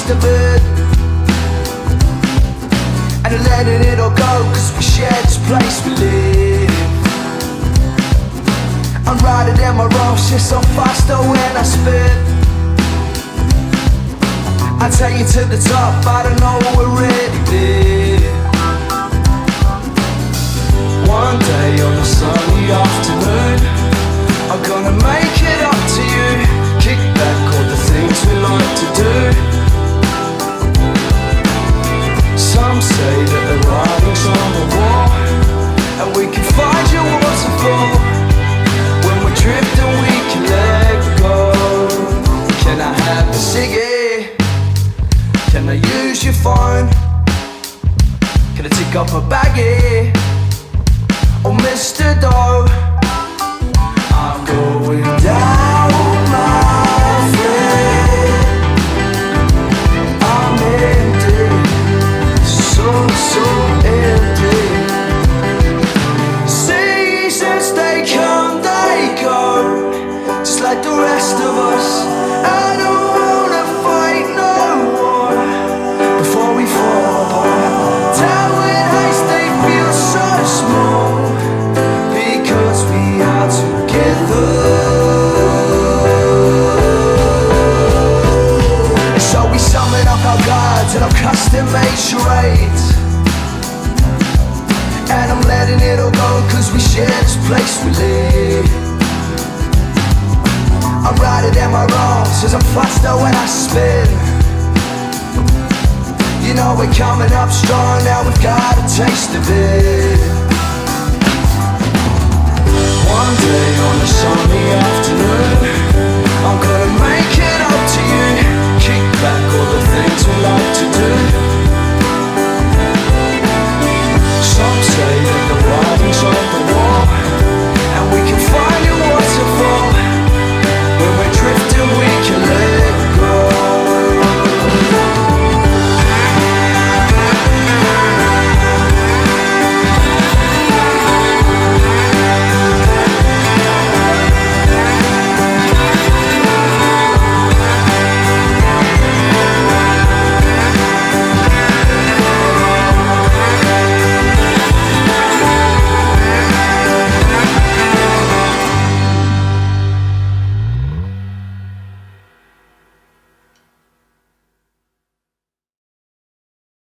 taste of it, and I'm letting it all go, cause we share this place we live. I'm riding in my road, shit so faster when I spit. I take you to the top, I don't know what we're ready there. One day on a sunny afternoon, I'm gonna make it up to you, kick back all the things we like to do. Some say that the writing's on the wall, and we can find your waterfall. When we're drifting we can let go. Can I have a ciggy? Can I use your phone? Can I tick up a baggie? Oh Mr. Doe, I'm going down, my friend. I'm empty, so empty. Seasons they come, they go, just like the rest of us. I don't wanna fight no war before we fall apart. Down with haste, they feel so small, because we are together. So we summon up our gods and our custom-made charades, and I'm letting it all go, cause we share this place we live. I'm riding in my wrongs, cause I'm faster when I spin. You know we're coming up strong, now we've got a taste of it.